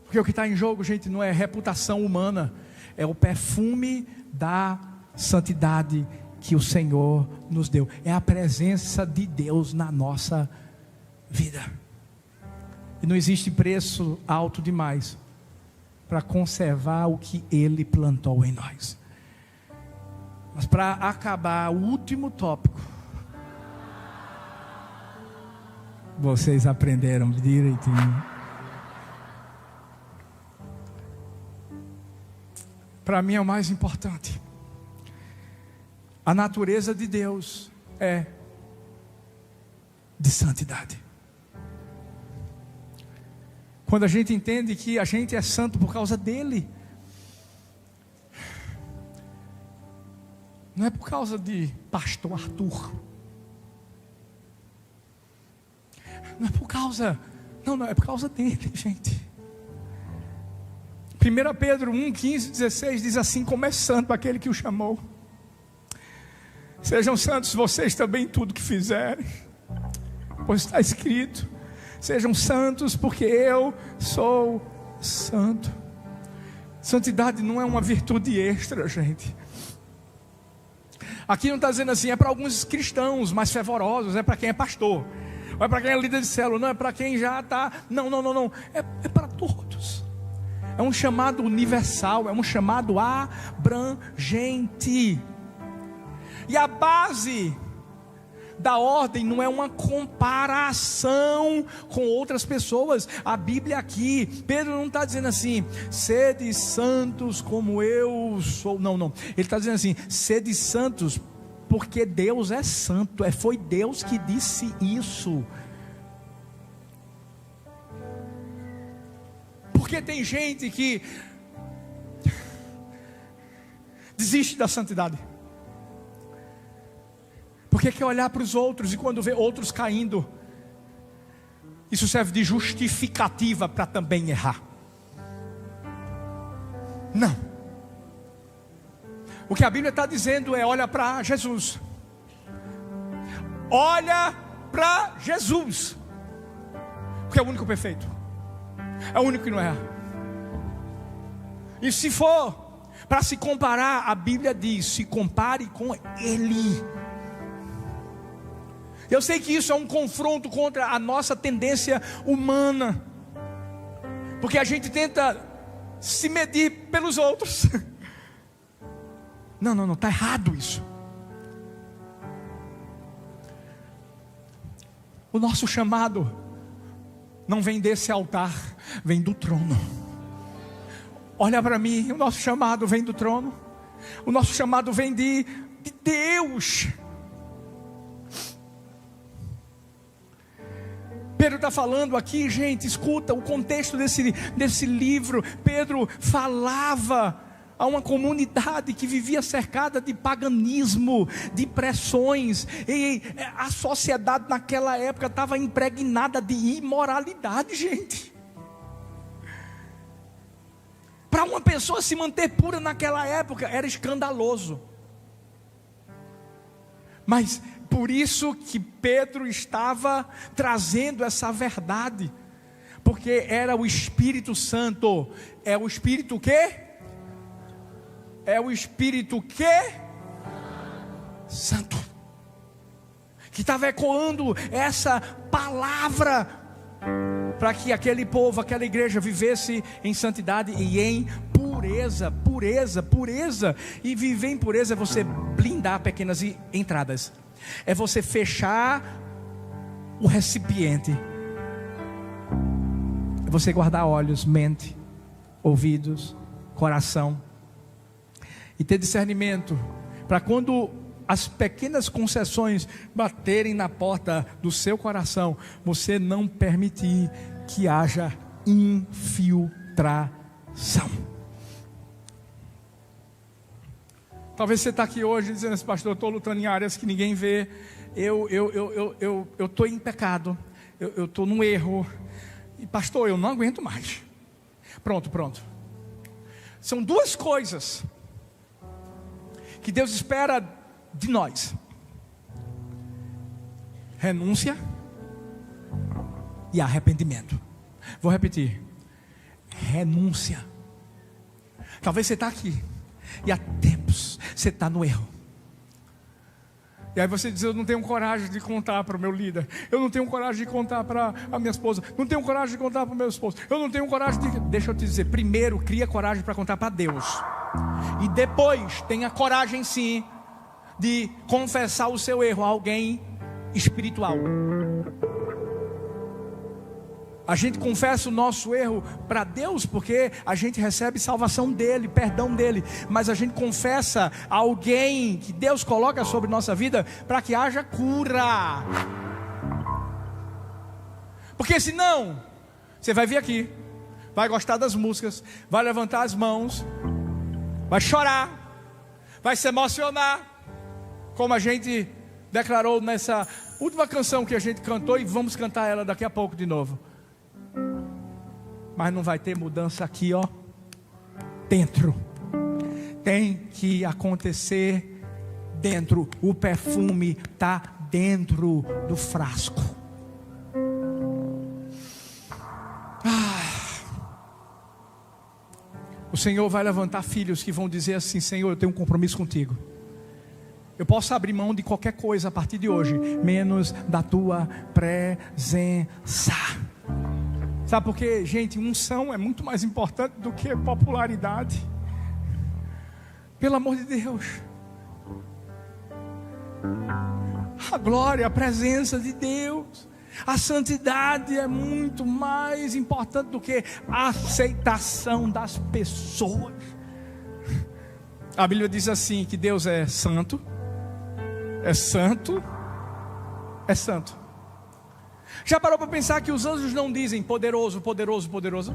Porque o que está em jogo, gente, não é reputação humana, é o perfume da santidade que o Senhor nos deu. É a presença de Deus na nossa vida. E não existe preço alto demais para conservar o que Ele plantou em nós. Mas para acabar, o último tópico, vocês aprenderam direitinho. Para mim é o mais importante. A natureza de Deus é de santidade. Quando a gente entende que a gente é santo por causa dele, não é por causa de pastor Arthur, não é por causa Não, é por causa dele, gente. 1 Pedro 1, 15, 16 diz assim: como é santo aquele que o chamou, sejam santos vocês também em tudo que fizerem, pois está escrito: sejam santos porque eu sou santo. Santidade não é uma virtude extra, gente. Aqui não está dizendo assim, é para alguns cristãos mais fervorosos, é para quem é pastor, ou é para quem é líder de célula, não é para quem já está, não, é para todos. É um chamado universal, é um chamado abrangente. E a base da ordem não é uma comparação com outras pessoas. A Bíblia aqui, Pedro não está dizendo assim, sede santos como eu sou. Não, ele está dizendo assim, sede santos porque Deus é santo. Foi Deus que disse isso. Porque tem gente que desiste da santidade, porque quer olhar para os outros, e quando vê outros caindo, isso serve de justificativa para também errar. Não. O que a Bíblia está dizendo é: olha para Jesus. Olha para Jesus, porque é o único perfeito, é o único que não erra. E se for para se comparar, a Bíblia diz: se compare com Ele. Eu sei que isso é um confronto contra a nossa tendência humana, porque a gente tenta se medir pelos outros. Não, está errado isso. O nosso chamado não vem desse altar, vem do trono. Olha para mim, o nosso chamado vem do trono. O nosso chamado vem de Deus. Pedro está falando aqui, gente, escuta o contexto desse livro. Pedro falava a uma comunidade que vivia cercada de paganismo, de pressões, e a sociedade naquela época estava impregnada de imoralidade, gente. Para uma pessoa se manter pura naquela época era escandaloso. Mas por isso que Pedro estava trazendo essa verdade, porque era o Espírito Santo. É o Espírito o quê? É o Espírito quê? Santo, que estava ecoando essa palavra, para que aquele povo, aquela igreja vivesse em santidade e em pureza. E viver em pureza é você blindar pequenas entradas, é você fechar o recipiente, é você guardar olhos, mente, ouvidos, coração, e ter discernimento, para quando as pequenas concessões baterem na porta do seu coração, você não permitir que haja infiltração. Talvez você está aqui hoje dizendo assim: pastor, eu estou lutando em áreas que ninguém vê, eu estou em pecado, eu estou no erro, e pastor, eu não aguento mais. Pronto. São duas coisas que Deus espera de nós: renúncia e arrependimento. Vou repetir: renúncia. Talvez você está aqui e há tempos você está no erro, e aí você diz: eu não tenho coragem de contar para o meu líder, eu não tenho coragem de contar para a minha esposa, não tenho coragem de contar para o meu esposo, eu não tenho coragem de... Deixa eu te dizer, primeiro cria coragem para contar para Deus, e depois tenha coragem sim de confessar o seu erro a alguém espiritual. A gente confessa o nosso erro para Deus, porque a gente recebe salvação dele, perdão dele. Mas a gente confessa a alguém que Deus coloca sobre nossa vida, para que haja cura. Porque senão, você vai vir aqui, vai gostar das músicas, vai levantar as mãos, vai chorar, vai se emocionar, como a gente declarou nessa última canção que a gente cantou, e vamos cantar ela daqui a pouco de novo. mas não vai ter mudança aqui, ó, dentro. Tem que acontecer dentro. O perfume está dentro do frasco. O Senhor vai levantar filhos que vão dizer assim: Senhor, eu tenho um compromisso contigo. Eu posso abrir mão de qualquer coisa a partir de hoje, menos da tua presença. Sabe por quê? Gente, unção é muito mais importante do que popularidade. Pelo amor de Deus. A glória, a presença de Deus, a santidade é muito mais importante do que a aceitação das pessoas. A Bíblia diz assim, que Deus é santo, é santo, é santo. Já parou para pensar que os anjos não dizem poderoso, poderoso, poderoso?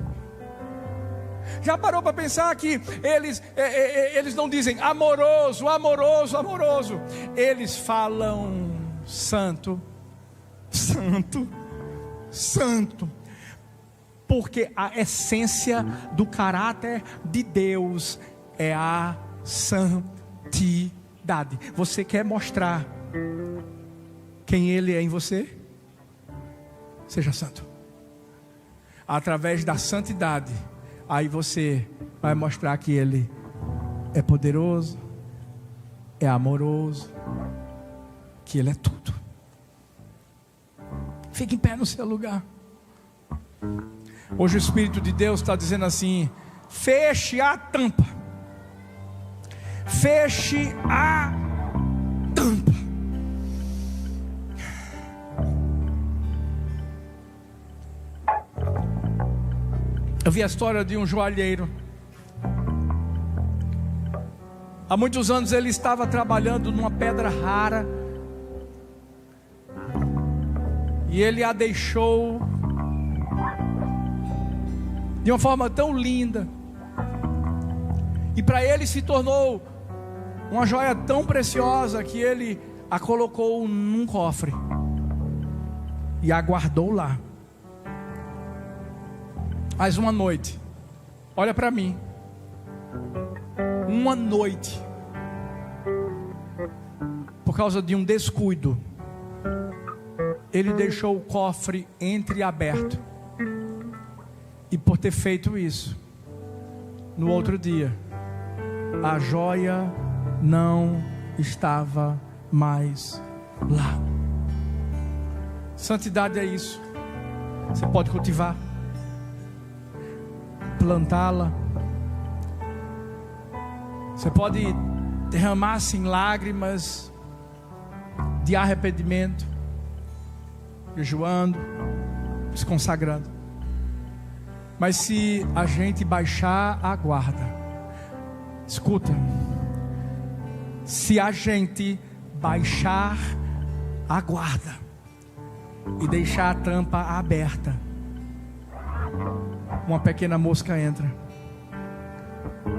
Já parou para pensar que eles não dizem amoroso, amoroso, amoroso? Eles falam santo, santo, santo. Porque a essência do caráter de Deus é a santidade. Você quer mostrar quem Ele é em você? Seja santo. Através da santidade, aí você vai mostrar que Ele é poderoso, é amoroso, que Ele é tudo. Fique em pé no seu lugar. Hoje o Espírito de Deus está dizendo assim: feche a tampa. Feche a tampa. Eu vi a história de um joalheiro. Há muitos anos ele estava trabalhando numa pedra rara, e ele a deixou de uma forma tão linda, e para ele se tornou uma joia tão preciosa, que ele a colocou num cofre e a guardou lá. Mas uma noite, olha para mim, uma noite, por causa de um descuido, ele deixou o cofre entreaberto. E por ter feito isso, no outro dia, a joia não estava mais lá. Santidade é isso. Você pode cultivar, plantá-la. Você pode derramar-se em lágrimas de arrependimento, jejuando, se consagrando. Mas se a gente baixar a guarda, escuta, se a gente baixar a guarda e deixar a tampa aberta, uma pequena mosca entra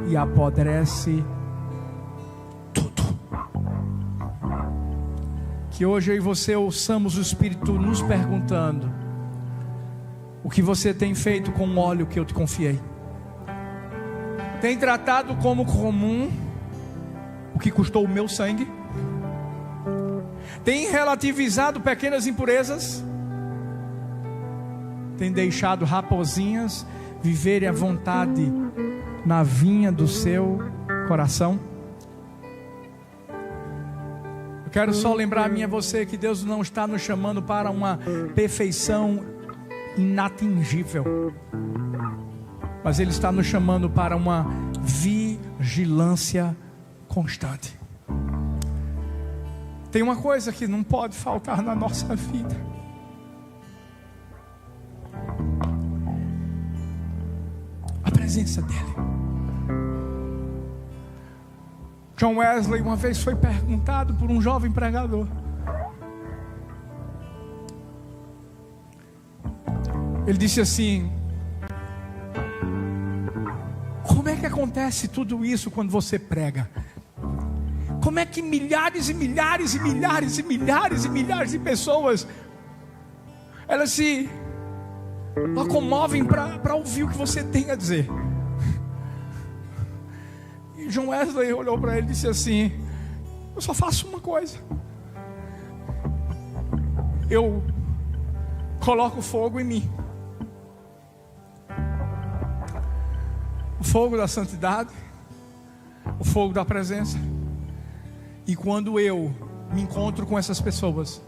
e apodrece tudo. Que hoje eu e você ouçamos o Espírito nos perguntando: o que você tem feito com o óleo que eu te confiei? Tem tratado como comum o que custou o meu sangue? Tem relativizado pequenas impurezas? Tem deixado raposinhas viverem à vontade na vinha do seu coração? Eu quero só lembrar a mim e a você que Deus não está nos chamando para uma perfeição inatingível, mas Ele está nos chamando para uma vigilância constante. Tem uma coisa que não pode faltar na nossa vida: a presença dEle. John Wesley uma vez foi perguntado por um jovem pregador. Ele disse assim: como é que acontece tudo isso quando você prega? Como é que milhares e milhares e milhares e milhares e milhares de pessoas, elas se locomovem para ouvir o que você tem a dizer. E John Wesley olhou para ele e disse assim: eu só faço uma coisa. Eu coloco fogo em mim. O fogo da santidade, o fogo da presença. E quando eu me encontro com essas pessoas,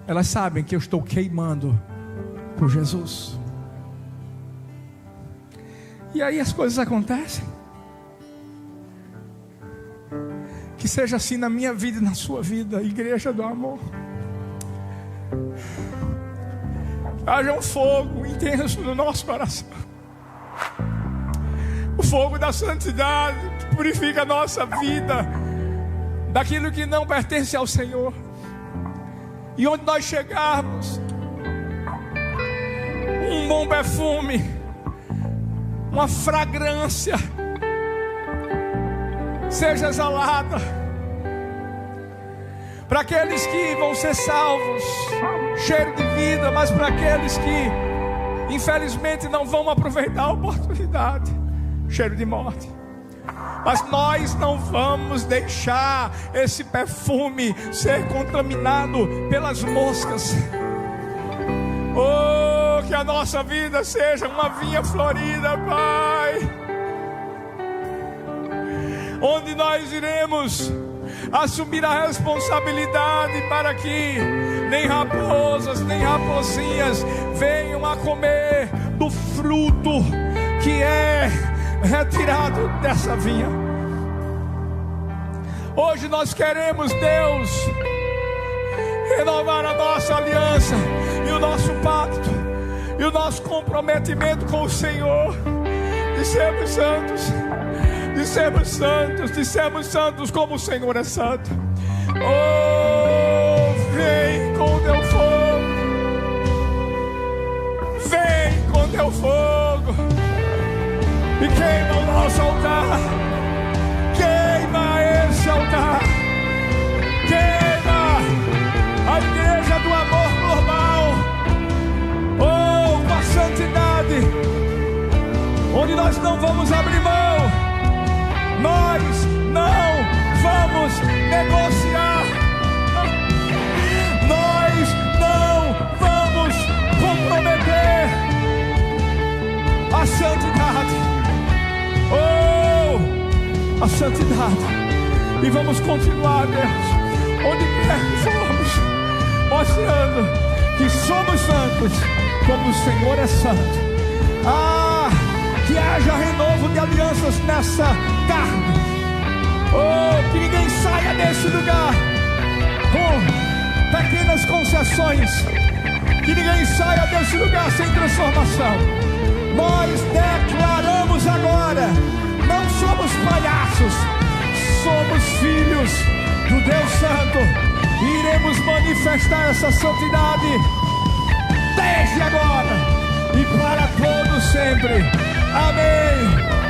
elas sabem que eu estou queimando por Jesus. E aí as coisas acontecem. Que seja assim na minha vida e na sua vida, igreja do amor. Haja um fogo intenso no nosso coração. O fogo da santidade que purifica a nossa vida daquilo que não pertence ao Senhor. E onde nós chegarmos, um bom perfume, uma fragrância seja exalada para aqueles que vão ser salvos, cheiro de vida, mas para aqueles que infelizmente não vão aproveitar a oportunidade, cheiro de morte. Mas nós não vamos deixar esse perfume ser contaminado pelas moscas. Oh, que a nossa vida seja uma vinha florida, Pai, onde nós iremos assumir a responsabilidade para que nem raposas, nem raposinhas venham a comer do fruto que é retirado dessa vinha. Hoje nós queremos, Deus, renovar a nossa aliança e o nosso pacto e o nosso comprometimento com o Senhor, de sermos santos, de sermos santos, de sermos santos como o Senhor é santo. Oh, vem com teu fogo, vem com teu fogo e queima o nosso altar, queima esse altar, queima a igreja do amor global, oh, com a santidade, onde nós não vamos abrir mão, nós não vamos negociar, nós não vamos comprometer a santidade. Oh, a santidade. E vamos continuar, Deus, onde quer que formos, mostrando que somos santos como o Senhor é santo. Ah, que haja renovo de alianças nessa carne. Oh, que ninguém saia desse lugar com pequenas concessões, que ninguém saia desse lugar sem transformação. Nós declaramos agora: não somos palhaços, somos filhos do Deus Santo, e iremos manifestar essa santidade desde agora e para todos sempre. Amém.